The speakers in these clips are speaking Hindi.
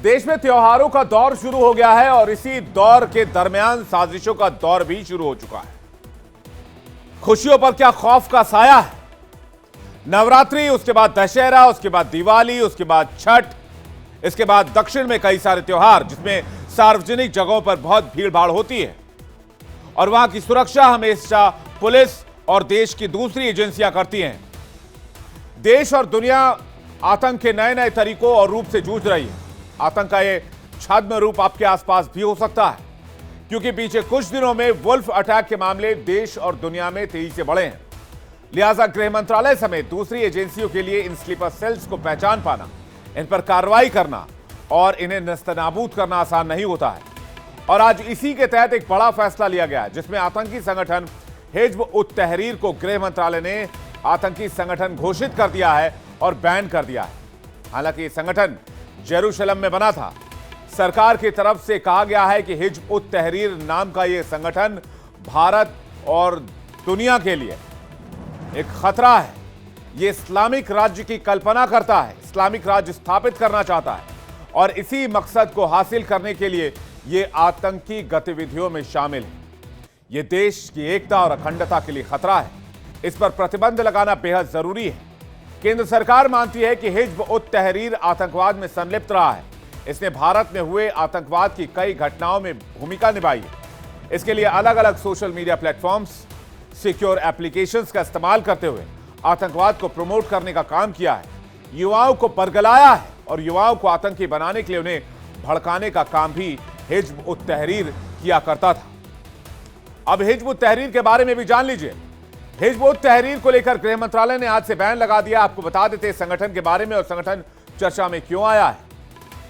देश में त्योहारों का दौर शुरू हो गया है और इसी दौर के दरमियान साजिशों का दौर भी शुरू हो चुका है। खुशियों पर क्या खौफ का साया है। नवरात्रि, उसके बाद दशहरा, उसके बाद दिवाली, उसके बाद छठ, इसके बाद दक्षिण में कई सारे त्योहार जिसमें सार्वजनिक जगहों पर बहुत भीड़ भाड़ होती है और वहां की सुरक्षा हमेशा पुलिस और देश की दूसरी एजेंसियां करती हैं। देश और दुनिया आतंक के नए नए तरीकों और रूप से जूझ रही है। आतंक का ये छद्म रूप आपके आसपास भी हो सकता है, क्योंकि पीछे कुछ दिनों में वुल्फ अटैक के मामले देश और दुनिया में तेजी से बढ़े हैं। लिहाजा गृह मंत्रालय समेत दूसरी एजेंसियों के लिए इन स्लीपर सेल्स को पहचान पाना, इन पर कार्रवाई करना और इन्हें नस्तनाबूद करना आसान नहीं होता है। और आज इसी के तहत एक बड़ा फैसला लिया गया है, जिसमें आतंकी संगठन हिज्ब उत तहरीर को गृह मंत्रालय ने आतंकी संगठन घोषित कर दिया है और बैन कर दिया है। हालांकि ये संगठन जेरूशलम में बना था। सरकार की तरफ से कहा गया है कि हिज्ब उत तहरीर नाम का यह संगठन भारत और दुनिया के लिए एक खतरा है। यह इस्लामिक राज्य की कल्पना करता है, इस्लामिक राज्य स्थापित करना चाहता है और इसी मकसद को हासिल करने के लिए यह आतंकी गतिविधियों में शामिल है। यह देश की एकता और अखंडता के लिए खतरा है। इस पर प्रतिबंध लगाना बेहद जरूरी है। केंद्र सरकार मानती है कि हिज्ब उत तहरीर आतंकवाद में संलिप्त रहा है। इसने भारत में हुए आतंकवाद की कई घटनाओं में भूमिका निभाई है। इसके लिए अलग अलग social media platforms, secure applications का इस्तेमाल करते हुए आतंकवाद को प्रमोट करने का काम किया है। युवाओं को बरगलाया है और युवाओं को आतंकी बनाने के लिए उन्हें भड़काने का काम भी हिज्ब उत तहरीर किया करता था। अब हिज्ब उत तहरीर के बारे में भी जान लीजिए। हिज्ब उत तहरीर को लेकर गृह मंत्रालय ने आज से बैन लगा दिया। आपको बता देते हैं संगठन के बारे में और संगठन चर्चा में क्यों आया है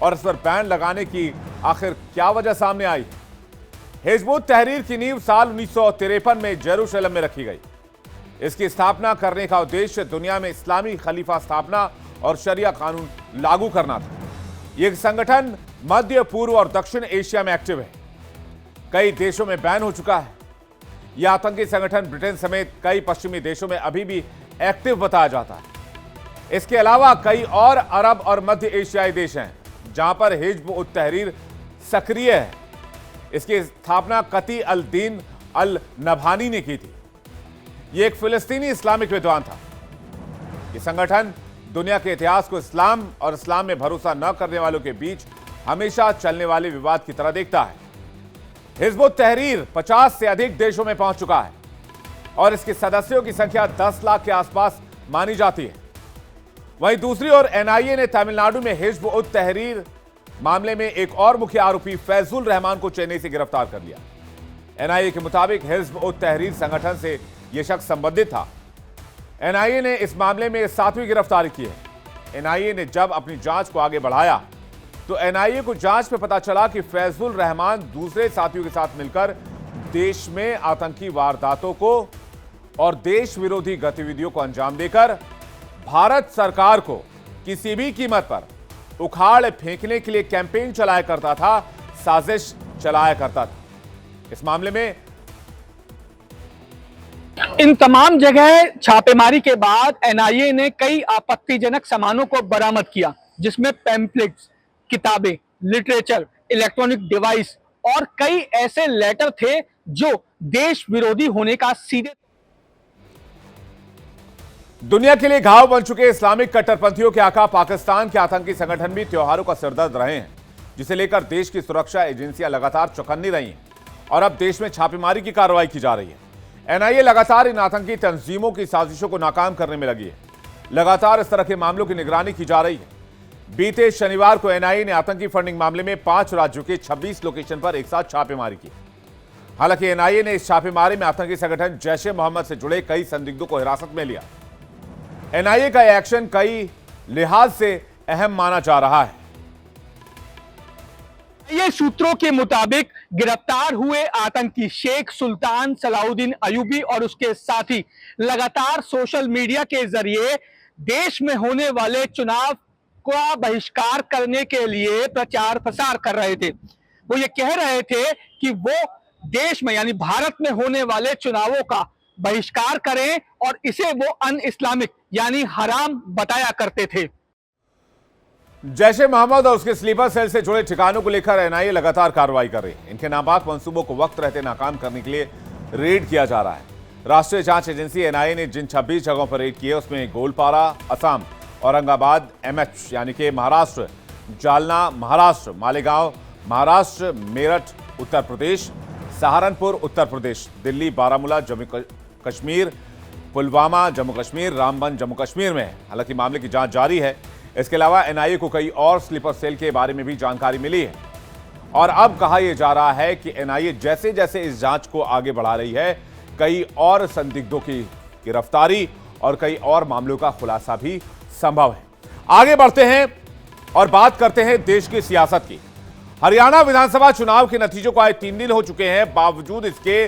और इस पर बैन लगाने की आखिर क्या वजह सामने आई है। हिज्ब उत तहरीर की नींव साल 1953 में जेरूशलम में रखी गई। इसकी स्थापना करने का उद्देश्य दुनिया में इस्लामी खलीफा स्थापना और शरिया कानून लागू करना था। यह संगठन मध्य पूर्व और दक्षिण एशिया में एक्टिव है। कई देशों में बैन हो चुका है। यह आतंकी संगठन ब्रिटेन समेत कई पश्चिमी देशों में अभी भी एक्टिव बताया जाता है। इसके अलावा कई और अरब और मध्य एशियाई देश हैं जहां पर हिज्ब उत तहरीर सक्रिय है। इसकी स्थापना कती अल दीन अल नभानी ने की थी। यह एक फिलिस्तीनी इस्लामिक विद्वान था। यह संगठन दुनिया के इतिहास को इस्लाम और इस्लाम में भरोसा न करने वालों के बीच हमेशा चलने वाले विवाद की तरह देखता है। हिज्ब उत तहरीर 50 से अधिक देशों में पहुंच चुका है और इसके सदस्यों की संख्या 10 लाख के आसपास मानी जाती है। वहीं दूसरी ओर एनआईए ने तमिलनाडु में हिज्ब उत तहरीर मामले में एक और मुख्य आरोपी फैजुल रहमान को चेन्नई से गिरफ्तार कर लिया। एनआईए के मुताबिक हिज्ब उत तहरीर संगठन से यह शख्स संबंधित था। एनआईए ने इस मामले में 7वीं गिरफ्तारी की है। एनआईए ने जब अपनी जांच को आगे बढ़ाया तो एनआईए को जांच में पता चला कि फैजुल रहमान दूसरे साथियों के साथ मिलकर देश में आतंकी वारदातों को और देश विरोधी गतिविधियों को अंजाम देकर भारत सरकार को किसी भी कीमत पर उखाड़ फेंकने के लिए कैंपेन चलाया करता था, साजिश चलाया करता था। इस मामले में इन तमाम जगह छापेमारी के बाद एनआईए ने कई आपत्तिजनक सामानों को बरामद किया, जिसमें पैम्पलेट्स, किताबें, लिटरेचर, इलेक्ट्रॉनिक डिवाइस और कई ऐसे लेटर थे जो देश विरोधी होने का सीधे दुनिया के लिए घाव बन चुके इस्लामिक कट्टरपंथियों के आका पाकिस्तान के आतंकी संगठन भी त्योहारों का सिरदर्द रहे हैं, जिसे लेकर देश की सुरक्षा एजेंसियां लगातार चौकन्नी रही हैं और अब देश में छापेमारी की कार्रवाई की जा रही है। एनआईए लगातार इन आतंकी तंजीमों की साजिशों को नाकाम करने में लगी है। लगातार इस तरह के मामलों की निगरानी की जा रही है। बीते शनिवार को एनआईए ने आतंकी फंडिंग मामले में 5 राज्यों के 26 लोकेशन पर एक साथ छापेमारी की। हालांकि एनआईए ने इस छापेमारी में आतंकी संगठन जैश ए मोहम्मद से जुड़े कई संदिग्धों को हिरासत में लिया। एनआईए का एक्शन कई लिहाज से अहम माना जा रहा है। ये सूत्रों के मुताबिक गिरफ्तार हुए आतंकी शेख सुल्तान सलाउद्दीन अयूबी और उसके साथी लगातार सोशल मीडिया के जरिए देश में होने वाले चुनाव का बहिष्कार करने के लिए प्रचार प्रसार कर रहे थे। वो ये कह रहे थे कि वो देश में यानी भारत में होने वाले चुनावों का बहिष्कार करें और इसे वो अन इस्लामिक यानी हराम बताया करते थे। जैश ए मोहम्मद और उसके स्लीपर सेल से जुड़े ठिकानों को लेकर एनआईए लगातार कार्रवाई कर रही है। इनके नापाक मंसूबों को वक्त रहते नाकाम करने के लिए रेड किया जा रहा है। राष्ट्रीय जांच एजेंसी एनआईए ने जिन 26 जगहों पर रेड किए उसमें गोलपारा असम, औरंगाबाद एमएच यानी कि महाराष्ट्र, जालना महाराष्ट्र, मालेगांव महाराष्ट्र, मेरठ उत्तर प्रदेश, सहारनपुर उत्तर प्रदेश, दिल्ली, बारामूला जम्मू कश्मीर, पुलवामा जम्मू कश्मीर, रामबन जम्मू कश्मीर में है। हालांकि मामले की जांच जारी है। इसके अलावा एनआईए को कई और स्लीपर सेल के बारे में भी जानकारी मिली है और अब कहा यह जा रहा है कि एनआईए जैसे जैसे इस जांच को आगे बढ़ा रही है, कई और संदिग्धों की गिरफ्तारी और कई और मामलों का खुलासा भी संभव है। आगे बढ़ते हैं और बात करते हैं देश की सियासत की। हरियाणा विधानसभा चुनाव के नतीजों को आज 3 दिन हो चुके हैं। बावजूद इसके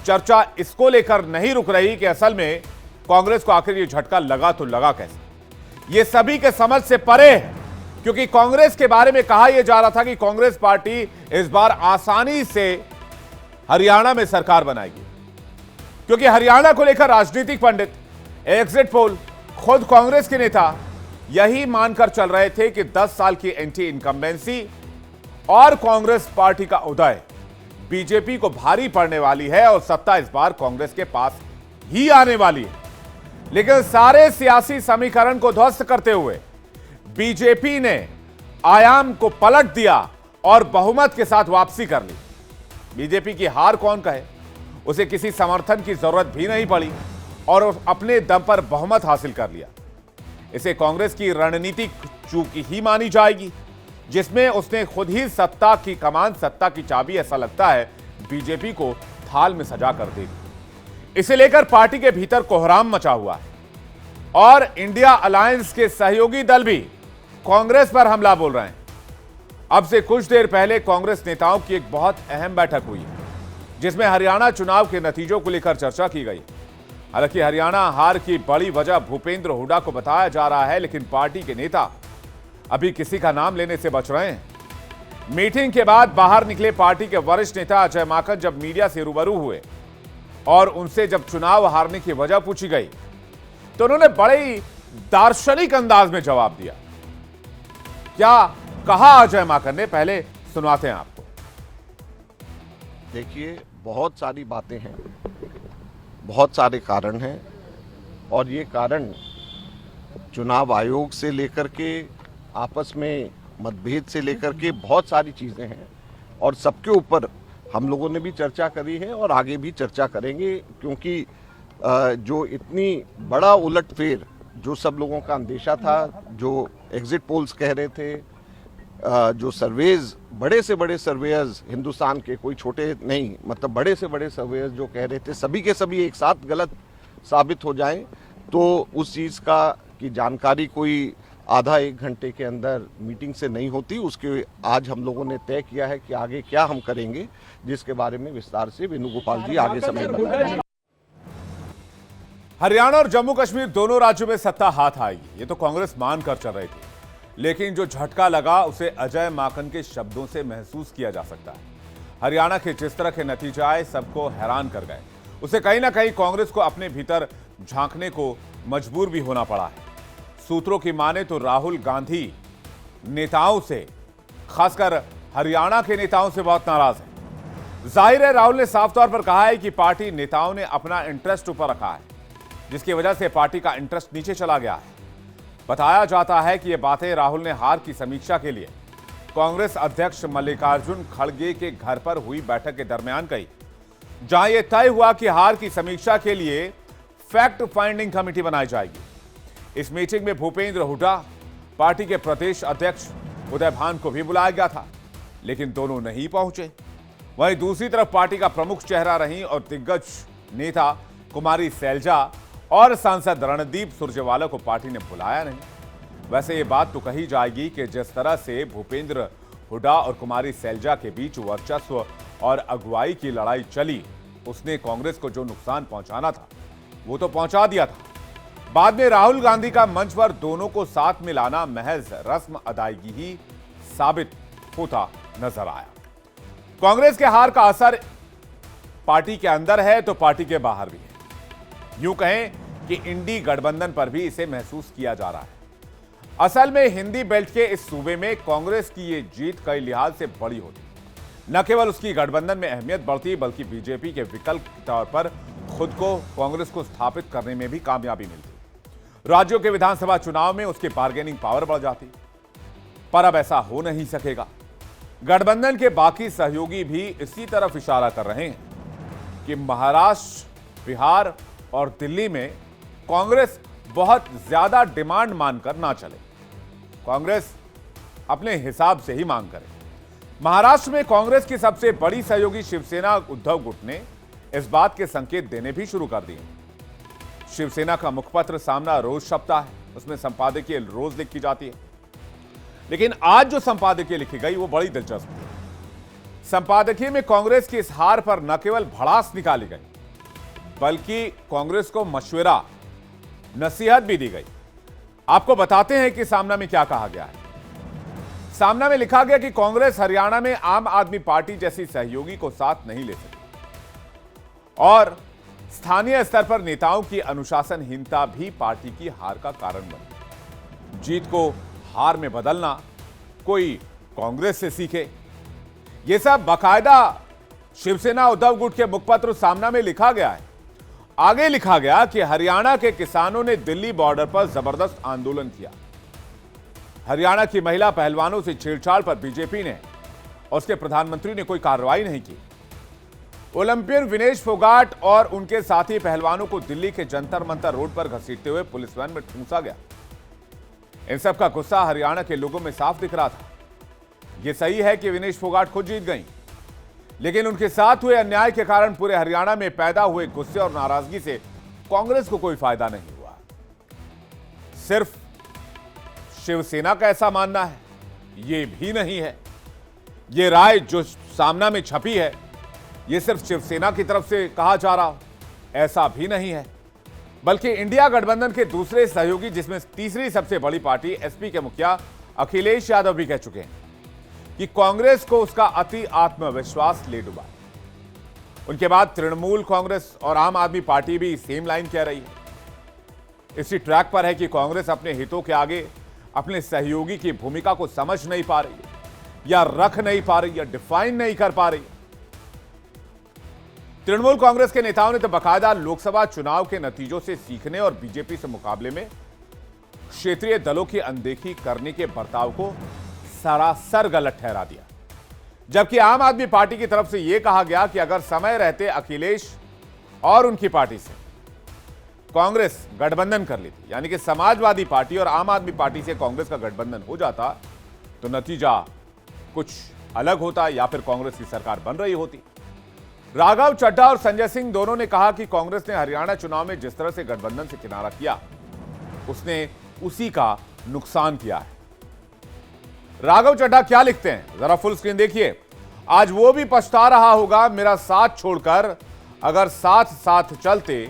चर्चा इसको लेकर नहीं रुक रही कि असल में कांग्रेस को आखिर ये झटका लगा तो लगा कैसे। ये सभी के समझ से परे है, क्योंकि कांग्रेस के बारे में कहा यह जा रहा था कि कांग्रेस पार्टी इस बार आसानी से हरियाणा में सरकार बनाएगी, क्योंकि हरियाणा को लेकर राजनीतिक पंडित, एग्जिट पोल, खुद कांग्रेस के नेता यही मानकर चल रहे थे कि 10 साल की एंटी इनकम्बेंसी और कांग्रेस पार्टी का उदय बीजेपी को भारी पड़ने वाली है और सत्ता इस बार कांग्रेस के पास ही आने वाली है। लेकिन सारे सियासी समीकरण को ध्वस्त करते हुए बीजेपी ने आयाम को पलट दिया और बहुमत के साथ वापसी कर ली। बीजेपी की हार कौन कहे, उसे किसी समर्थन की जरूरत भी नहीं पड़ी और अपने दम पर बहुमत हासिल कर लिया। इसे कांग्रेस की रणनीतिक चूक ही मानी जाएगी, जिसमें उसने खुद ही सत्ता की कमान, सत्ता की चाबी ऐसा लगता है बीजेपी को थाल में सजा कर देगी। इसे लेकर पार्टी के भीतर कोहराम मचा हुआ है और इंडिया अलायंस के सहयोगी दल भी कांग्रेस पर हमला बोल रहे हैं। अब से कुछ देर पहले कांग्रेस नेताओं की एक बहुत अहम बैठक हुई है, जिसमें हरियाणा चुनाव के नतीजों को लेकर चर्चा की गई। हालांकि हरियाणा हार की बड़ी वजह भूपेंद्र हुड्डा को बताया जा रहा है, लेकिन पार्टी के नेता अभी किसी का नाम लेने से बच रहे हैं। मीटिंग के बाद बाहर निकले पार्टी के वरिष्ठ नेता अजय माकन जब मीडिया से रूबरू हुए और उनसे जब चुनाव हारने की वजह पूछी गई तो उन्होंने बड़े ही दार्शनिक अंदाज में जवाब दिया। क्या कहा अजय माकन ने, पहले सुनाते हैं आपको। देखिए, बहुत सारी बातें हैं, बहुत सारे कारण हैं और ये कारण चुनाव आयोग से लेकर के आपस में मतभेद से लेकर के बहुत सारी चीज़ें हैं और सबके ऊपर हम लोगों ने भी चर्चा करी है और आगे भी चर्चा करेंगे, क्योंकि जो इतनी बड़ा उलटफेर जो सब लोगों का अंदेशा था, जो एग्जिट पोल्स कह रहे थे, जो सर्वेज, बड़े से बड़े सर्वेयर्स हिंदुस्तान के, कोई छोटे नहीं, मतलब बड़े से बड़े सर्वेयर्स जो कह रहे थे, सभी के सभी एक साथ गलत साबित हो जाएं तो उस चीज़ का की जानकारी कोई आधा एक घंटे के अंदर मीटिंग से नहीं होती। उसके आज हम लोगों ने तय किया है कि आगे क्या हम करेंगे, जिसके बारे में विस्तार से वेणुगोपाल जी आगे समय बताएंगे। हरियाणा और जम्मू कश्मीर दोनों राज्यों में सत्ता हाथ आएगी, ये तो कांग्रेस मानकर चल रही थी, लेकिन जो झटका लगा उसे अजय माकन के शब्दों से महसूस किया जा सकता है। हरियाणा के जिस तरह के नतीजे आए सबको हैरान कर गए। उसे कहीं ना कहीं कांग्रेस को अपने भीतर झांकने को मजबूर भी होना पड़ा है। सूत्रों की माने तो राहुल गांधी नेताओं से, खासकर हरियाणा के नेताओं से बहुत नाराज है। जाहिर है, राहुल ने साफ तौर पर कहा है कि पार्टी नेताओं ने अपना इंटरेस्ट ऊपर रखा है, जिसकी वजह से पार्टी का इंटरेस्ट नीचे चला गया है। बताया जाता है कि ये बातें राहुल ने हार की समीक्षा के लिए कांग्रेस अध्यक्ष मल्लिकार्जुन खड़गे के घर पर हुई बैठक के दरमियान कही, जहां यह तय हुआ कि हार की समीक्षा के लिए फैक्ट फाइंडिंग कमेटी बनाई जाएगी। इस मीटिंग में भूपेंद्र हुड्डा, पार्टी के प्रदेश अध्यक्ष उदय भान को भी बुलाया गया था, लेकिन दोनों नहीं पहुंचे। वहीं दूसरी तरफ पार्टी का प्रमुख चेहरा रही और दिग्गज नेता कुमारी सैलजा और सांसद रणदीप सुरजेवाला को पार्टी ने बुलाया नहीं। वैसे ये बात तो कही जाएगी कि जिस तरह से भूपेंद्र हुड्डा और कुमारी सैलजा के बीच वर्चस्व और अगुवाई की लड़ाई चली, उसने कांग्रेस को जो नुकसान पहुंचाना था वो तो पहुंचा दिया था। बाद में राहुल गांधी का मंच पर दोनों को साथ में लाना महज रस्म अदायगी ही साबित होता नजर आया। कांग्रेस के हार का असर पार्टी के अंदर है तो पार्टी के बाहर भी है। यूं कहें कि इंडी गठबंधन पर भी इसे महसूस किया जा रहा है। असल में हिंदी बेल्ट के इस सूबे में कांग्रेस की ये जीत कई लिहाज से बड़ी होती। न केवल उसकी गठबंधन में अहमियत बढ़ती, बल्कि बीजेपी के विकल्प के तौर पर खुद को कांग्रेस को स्थापित करने में भी कामयाबी मिलती। राज्यों के विधानसभा चुनाव में उसकी बार्गेनिंग पावर बढ़ जाती, पर अब ऐसा हो नहीं सकेगा। गठबंधन के बाकी सहयोगी भी इसी तरफ इशारा कर रहे हैं कि महाराष्ट्र, बिहार और दिल्ली में कांग्रेस बहुत ज्यादा डिमांड मानकर ना चले, कांग्रेस अपने हिसाब से ही मांग करे। महाराष्ट्र में कांग्रेस की सबसे बड़ी सहयोगी शिवसेना उद्धव गुट ने इस बात के संकेत देने भी शुरू कर दिए। शिवसेना का मुखपत्र सामना रोज छपता है, उसमें संपादकीय रोज लिखी जाती है, लेकिन आज जो संपादकीय लिखी गई वो बड़ी दिलचस्प थी। संपादकीय में कांग्रेस की इस हार पर न केवल भड़ास निकाली गई, बल्कि कांग्रेस को मशवरा, नसीहत भी दी गई। आपको बताते हैं कि सामना में क्या कहा गया है। सामना में लिखा गया कि कांग्रेस हरियाणा में आम आदमी पार्टी जैसी सहयोगी को साथ नहीं ले सकी और स्थानीय स्तर पर नेताओं की अनुशासनहीनता भी पार्टी की हार का कारण बनी। जीत को हार में बदलना कोई कांग्रेस से सीखे, यह सब बाकायदा शिवसेना उद्धव गुट के मुखपत्र सामना में लिखा गया है। आगे लिखा गया कि हरियाणा के किसानों ने दिल्ली बॉर्डर पर जबरदस्त आंदोलन किया। हरियाणा की महिला पहलवानों से छेड़छाड़ पर बीजेपी ने और उसके प्रधानमंत्री ने कोई कार्रवाई नहीं की। ओलंपियन विनेश फोगाट और उनके साथी पहलवानों को दिल्ली के जंतर मंतर रोड पर घसीटते हुए पुलिस वैन में ठूंसा गया। इन सब का गुस्सा हरियाणा के लोगों में साफ दिख रहा था। यह सही है कि विनेश फोगाट खुद जीत गई, लेकिन उनके साथ हुए अन्याय के कारण पूरे हरियाणा में पैदा हुए गुस्से और नाराजगी से कांग्रेस को कोई फायदा नहीं हुआ। सिर्फ शिवसेना का ऐसा मानना है यह भी नहीं है। यह राय जो सामना में छपी है यह सिर्फ शिवसेना की तरफ से कहा जा रहा हो, ऐसा भी नहीं है, बल्कि इंडिया गठबंधन के दूसरे सहयोगी, जिसमें तीसरी सबसे बड़ी पार्टी एसपी के मुखिया अखिलेश यादव भी कह चुके हैं कि कांग्रेस को उसका अति आत्मविश्वास ले डूबा। उनके बाद तृणमूल कांग्रेस और आम आदमी पार्टी भी सेम लाइन कह रही है। इसी ट्रैक पर है कि कांग्रेस अपने हितों के आगे अपने सहयोगी की भूमिका को समझ नहीं पा रही है, या रख नहीं पा रही, या डिफाइन नहीं कर पा रही। तृणमूल कांग्रेस के नेताओं ने तो बाकायदा लोकसभा चुनाव के नतीजों से सीखने और बीजेपी से मुकाबले में क्षेत्रीय दलों की अनदेखी करने के बर्ताव को सरासर गलत ठहरा दिया। जबकि आम आदमी पार्टी की तरफ से यह कहा गया कि अगर समय रहते अखिलेश और उनकी पार्टी से कांग्रेस गठबंधन कर लेती, यानी कि समाजवादी पार्टी और आम आदमी पार्टी से कांग्रेस का गठबंधन हो जाता, तो नतीजा कुछ अलग होता, या फिर कांग्रेस की सरकार बन रही होती। राघव चड्ढा और संजय सिंह दोनों ने कहा कि कांग्रेस ने हरियाणा चुनाव में जिस तरह से गठबंधन से किनारा किया, उसने उसी का नुकसान किया है। राघव चड्ढा क्या लिखते हैं, जरा फुल स्क्रीन देखिए। आज वो भी पछता रहा होगा मेरा साथ छोड़कर, अगर साथ साथ चलते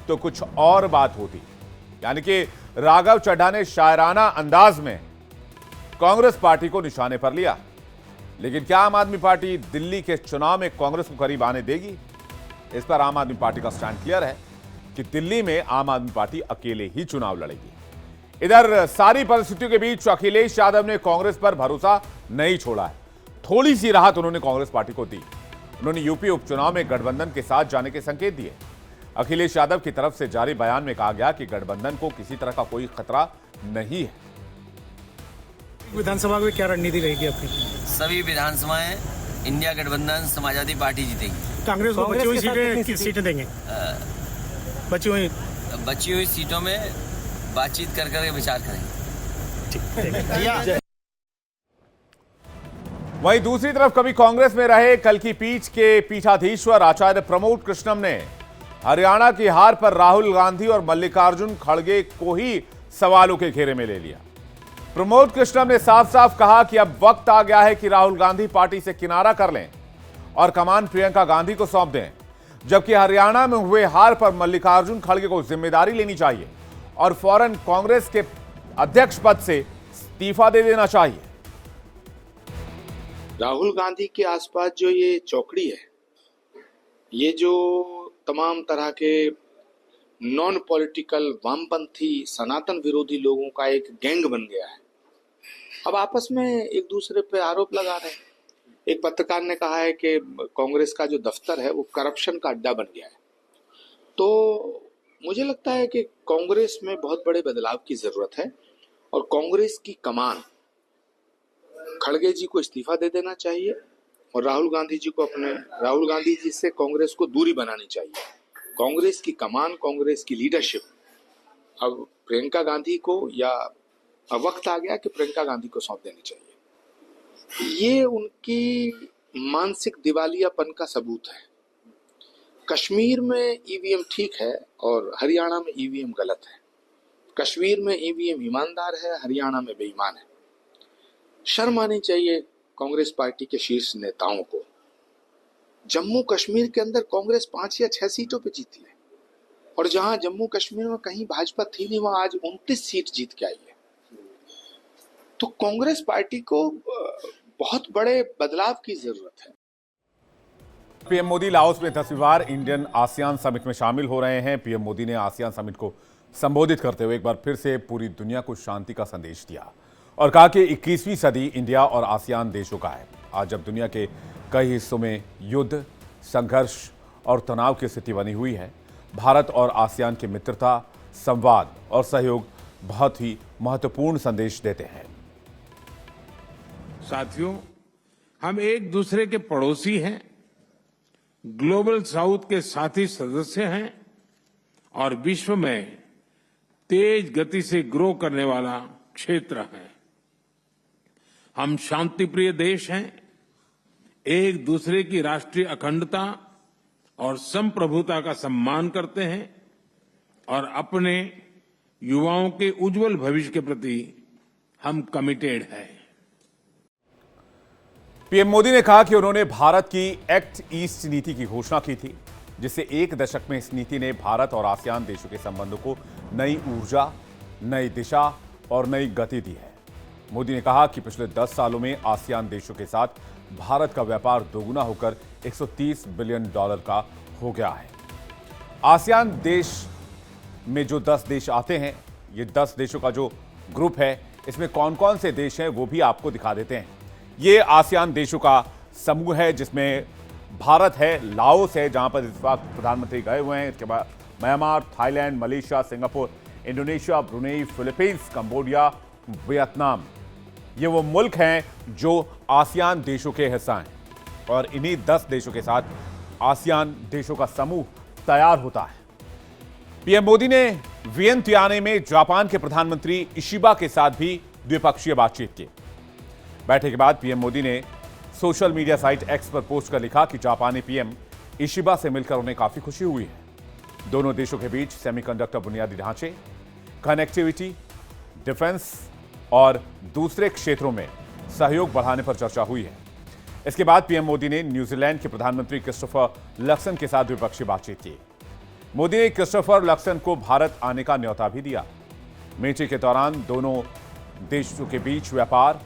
तो कुछ और बात होती। यानी कि राघव चड्ढा ने शायराना अंदाज में कांग्रेस पार्टी को निशाने पर लिया। लेकिन क्या आम आदमी पार्टी दिल्ली के चुनाव में कांग्रेस को करीब आने देगी? इस पर आम आदमी पार्टी का स्टैंड क्लियर है कि दिल्ली में आम आदमी पार्टी अकेले ही चुनाव लड़ेगी। इधर सारी परिस्थितियों के बीच अखिलेश यादव ने कांग्रेस पर भरोसा नहीं छोड़ा है। थोड़ी सी राहत उन्होंने कांग्रेस पार्टी को दी। उन्होंने यूपी उपचुनाव में गठबंधन के साथ जाने के संकेत दिए। अखिलेश यादव की तरफ से जारी बयान में कहा गया कि गठबंधन को किसी तरह का कोई खतरा नहीं है। विधानसभा में क्या रणनीति रहेगी आपकी? सभी विधानसभाएं इंडिया गठबंधन समाजवादी पार्टी जीतेगी। कांग्रेस को बची हुई सीटें किस सीटें देंगे? बची हुई सीटों में बातचीत कर करके विचार करेंगे। वहीं दूसरी तरफ कभी कांग्रेस में रहे कल की पीठ के पीठाधीश्वर आचार्य प्रमोद कृष्णम ने हरियाणा की हार पर राहुल गांधी और मल्लिकार्जुन खड़गे को ही सवालों के घेरे में ले लिया। प्रमोद कृष्णम ने साफ साफ कहा कि अब वक्त आ गया है कि राहुल गांधी पार्टी से किनारा कर लें और कमान प्रियंका गांधी को सौंप दें, जबकि हरियाणा में हुए हार पर मल्लिकार्जुन खड़गे को जिम्मेदारी लेनी चाहिए और फौरन कांग्रेस के अध्यक्ष पद से इस्तीफा दे देना चाहिए। राहुल गांधी के आसपास जो ये चौकड़ी है, ये जो तमाम तरह के नॉन पॉलिटिकल वामपंथी सनातन विरोधी लोगों का एक गैंग बन गया है। अब आपस में एक दूसरे पे आरोप लगा रहे हैं। एक पत्रकार ने कहा है कि कांग्रेस का जो दफ्तर है वो करप्शन का अड्डा बन गया है। तो मुझे लगता है कि कांग्रेस में बहुत बड़े बदलाव की जरूरत है और कांग्रेस की कमान खड़गे जी को इस्तीफा दे देना चाहिए और राहुल गांधी जी से कांग्रेस को दूरी बनानी चाहिए। कांग्रेस की कमान, कांग्रेस की लीडरशिप अब प्रियंका गांधी को, या अब वक्त आ गया कि प्रियंका गांधी को सौंप देनी चाहिए। ये उनकी मानसिक दिवालियापन का सबूत है। कश्मीर में ईवीएम ठीक है और हरियाणा में ईवीएम गलत है। कश्मीर में ईवीएम ईमानदार है, हरियाणा में बेईमान है। शर्म आनी चाहिए कांग्रेस पार्टी के शीर्ष नेताओं को। जम्मू कश्मीर के अंदर कांग्रेस 5 या 6 सीटों पे जीती है और जहां जम्मू कश्मीर में कहीं भाजपा थी नहीं, वहां आज 29 सीट जीत के आई है। तो कांग्रेस पार्टी को बहुत बड़े बदलाव की जरूरत है। पीएम मोदी लाओस में 10वीं बार इंडियन आसियान समिट में शामिल हो रहे हैं। पीएम मोदी ने आसियान समिट को संबोधित करते हुए एक बार फिर से पूरी दुनिया को शांति का संदेश दिया और कहा कि 21वीं सदी इंडिया और आसियान देशों का है। आज जब दुनिया के कई हिस्सों में युद्ध, संघर्ष और तनाव की स्थिति बनी हुई है, भारत और आसियान की मित्रता, संवाद और सहयोग बहुत ही महत्वपूर्ण संदेश देते हैं। साथियों, हम एक दूसरे के पड़ोसी हैं, ग्लोबल साउथ के साथी सदस्य हैं और विश्व में तेज गति से ग्रो करने वाला क्षेत्र है। हम शांतिप्रिय देश हैं, एक दूसरे की राष्ट्रीय अखंडता और संप्रभुता का सम्मान करते हैं और अपने युवाओं के उज्जवल भविष्य के प्रति हम कमिटेड हैं। पीएम मोदी ने कहा कि उन्होंने भारत की एक्ट ईस्ट नीति की घोषणा की थी, जिससे एक दशक में इस नीति ने भारत और आसियान देशों के संबंधों को नई ऊर्जा, नई दिशा और नई गति दी है। मोदी ने कहा कि पिछले 10 सालों में आसियान देशों के साथ भारत का व्यापार दोगुना होकर $130 बिलियन का हो गया है। आसियान देश में जो 10 देश आते हैं, ये 10 देशों का जो ग्रुप है, इसमें कौन कौन से देश हैं वो भी आपको दिखा देते हैं। ये आसियान देशों का समूह है जिसमें भारत है, लाओस है जहां पर इस वक्त प्रधानमंत्री गए हुए हैं, इसके बाद Myanmar, Thailand, Malaysia, Singapore, Indonesia, Brunei, Philippines, Cambodia, Vietnam. ये वो मुल्क हैं जो आसियान देशों के हिस्सा हैं और इन्हीं 10 देशों के साथ आसियान देशों का समूह तैयार होता है। पीएम मोदी ने वियंतियाने में जापान के प्रधानमंत्री इशिबा के साथ भी द्विपक्षीय बातचीत की। बैठक के बाद पीएम मोदी ने सोशल मीडिया साइट एक्स पर पोस्ट कर लिखा कि जापानी पीएम इशिबा से मिलकर उन्हें काफी खुशी हुई है। दोनों देशों के बीच सेमीकंडक्टर बुनियादी ढांचे, कनेक्टिविटी, डिफेंस और दूसरे क्षेत्रों में सहयोग बढ़ाने पर चर्चा हुई है। इसके बाद पीएम मोदी ने न्यूजीलैंड के प्रधानमंत्री क्रिस्टोफर लक्सन के साथ द्विपक्षीय बातचीत की। मोदी ने क्रिस्टोफर लक्सन को भारत आने का न्योता भी दिया। मीटिंग के दौरान दोनों देशों के बीच व्यापार,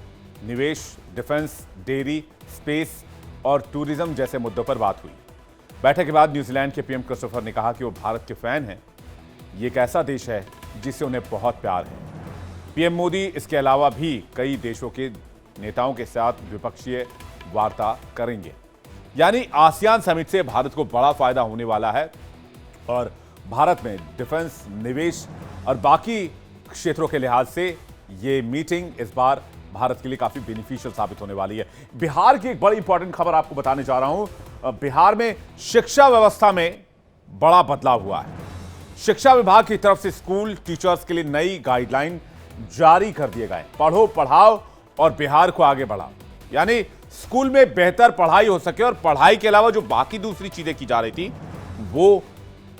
निवेश, डिफेंस, डेयरी, स्पेस और टूरिज्म जैसे मुद्दों पर बात हुई। बैठक के बाद न्यूजीलैंड के पीएम क्रिस्टोफर ने कहा कि वो भारत के फैन हैं। ये एक ऐसा देश है जिससे उन्हें बहुत प्यार है। पीएम मोदी इसके अलावा भी कई देशों के नेताओं के साथ द्विपक्षीय वार्ता करेंगे। यानी आसियान समिट से भारत को बड़ा फायदा होने वाला है और भारत में डिफेंस, निवेश और बाकी क्षेत्रों के लिहाज से ये मीटिंग इस बार भारत के लिए काफी बेनिफिशियल साबित होने वाली है। बिहार की एक बड़ी इंपॉर्टेंट खबर आपको बताने जा रहा हूं। बिहार में शिक्षा व्यवस्था में बड़ा बदलाव हुआ है। शिक्षा विभाग की तरफ से स्कूल टीचर्स के लिए नई गाइडलाइन जारी कर दिए गए। पढ़ो, पढ़ाओ और बिहार को आगे बढ़ाओ। यानी स्कूल में बेहतर पढ़ाई हो सके और पढ़ाई के अलावा जो बाकी दूसरी चीजें की जा रही थी वो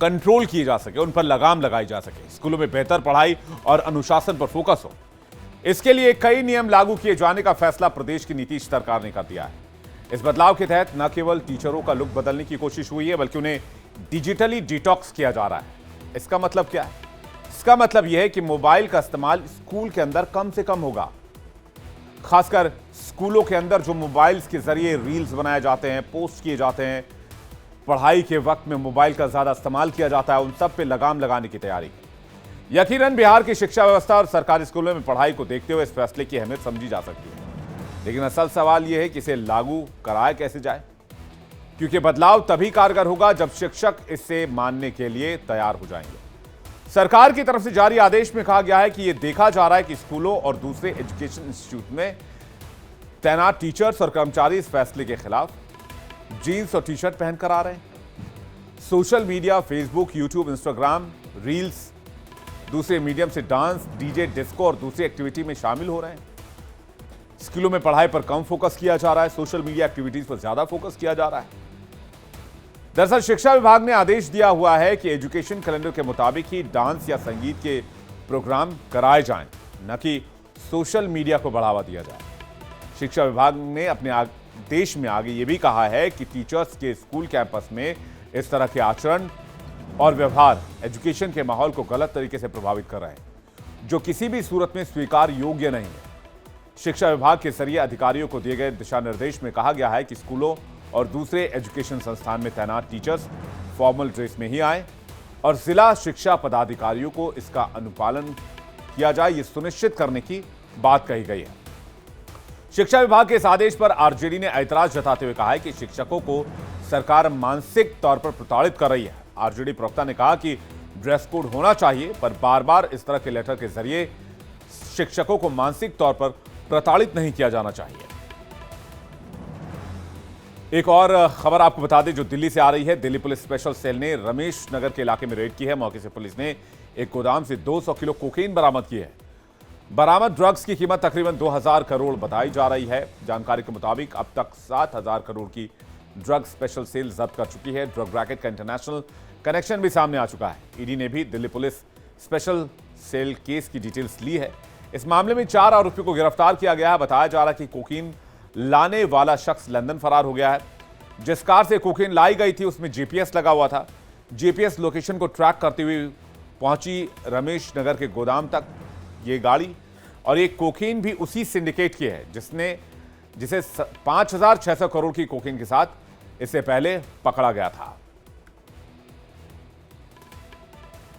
कंट्रोल किए जा सके, उन पर लगाम लगाई जा सके। स्कूलों में बेहतर पढ़ाई और अनुशासन पर फोकस हो, इसके लिए कई नियम लागू किए जाने का फैसला प्रदेश की नीतीश सरकार ने कर दिया है। इस बदलाव के तहत न केवल टीचरों का लुक बदलने की कोशिश हुई है बल्कि उन्हें डिजिटली डिटॉक्स किया जा रहा है। इसका मतलब क्या है? इसका मतलब यह है कि मोबाइल का इस्तेमाल स्कूल के अंदर कम से कम होगा। खासकर स्कूलों के अंदर जो मोबाइल्स के जरिए रील्स बनाए जाते हैं, पोस्ट किए जाते हैं, पढ़ाई के वक्त में मोबाइल का ज्यादा इस्तेमाल किया जाता है, उन सब पे लगाम लगाने की तैयारी है। यकीनन बिहार की शिक्षा व्यवस्था और सरकारी स्कूलों में पढ़ाई को देखते हुए इस फैसले की अहमियत समझी जा सकती है, लेकिन असल सवाल यह है कि इसे लागू कराया कैसे जाए, क्योंकि बदलाव तभी कारगर होगा जब शिक्षक इसे मानने के लिए तैयार हो जाएंगे। सरकार की तरफ से जारी आदेश में कहा गया है कि यह देखा जा रहा है कि स्कूलों और दूसरे एजुकेशन इंस्टीट्यूट में तैनात टीचर्स और कर्मचारी इस फैसले के खिलाफ जीन्स और टी शर्ट पहनकर आ रहे हैं। Social media, Facebook, YouTube, Instagram, reels, दूसरे मीडियम से डांस, डीजे, डिस्को और दूसरी एक्टिविटी में शामिल हो रहे हैं। स्कूलों में पढ़ाई पर कम फोकस किया जा रहा है, सोशल मीडिया एक्टिविटीज पर ज्यादा फोकस किया जा रहा है। दरअसल शिक्षा विभाग ने आदेश दिया हुआ है कि एजुकेशन कैलेंडर के मुताबिक ही डांस या संगीत के प्रोग्राम कराए जाएं, न कि सोशल मीडिया को बढ़ावा दिया जाए। शिक्षा विभाग ने अपने आदेश में आगे यह भी कहा है कि टीचर्स के स्कूल कैंपस में इस तरह के आचरण और व्यवहार एजुकेशन के माहौल को गलत तरीके से प्रभावित कर रहे हैं, जो किसी भी सूरत में स्वीकार योग्य नहीं है। शिक्षा विभाग के जरिए अधिकारियों को दिए गए दिशा निर्देश में कहा गया है कि स्कूलों और दूसरे एजुकेशन संस्थान में तैनात टीचर्स फॉर्मल ड्रेस में ही आए और जिला शिक्षा पदाधिकारियों को इसका अनुपालन किया जाए, ये सुनिश्चित करने की बात कही गई है। शिक्षा विभाग के इस आदेश पर आरजेडी ने ऐतराज जताते हुए कहा है कि शिक्षकों को सरकार मानसिक तौर पर प्रताड़ित कर रही है। आरजेडी प्रवक्ता ने कहा कि ड्रेस कोड होना चाहिए, पर बार बार इस तरह के लेटर के जरिए शिक्षकों को मानसिक तौर पर प्रताड़ित नहीं किया जाना चाहिए। एक और खबर आपको बता दें जो दिल्ली से आ रही है। दिल्ली पुलिस स्पेशल सेल ने रमेश नगर के इलाके में रेड की है। मौके से पुलिस ने एक गोदाम से 200 किलो कोकीन बरामद की है। बरामद ड्रग्स की कीमत तकरीबन 2000 करोड़ बताई जा रही है। जानकारी के मुताबिक अब तक 7000 करोड़ की ड्रग स्पेशल सेल जब्त कर चुकी है। ड्रग रैकेट का इंटरनेशनल कनेक्शन भी सामने आ चुका है। ईडी ने भी Delhi police special cell case की डिटेल्स ली है। इस मामले में 4 आरोपियों को गिरफ्तार किया गया है। बताया जा रहा है कि कोकीन लाने वाला शख्स लंदन फरार हो गया है। जिस कार से कोकीन लाई गई थी उसमें जीपीएस लगा हुआ था। जीपीएस लोकेशन को ट्रैक करते हुए पहुंची रमेश नगर के गोदाम तक ये गाड़ी, और ये कोकीन भी उसी सिंडिकेट की है जिसे 5600 करोड़ की कोकीन के साथ इससे पहले पकड़ा गया था।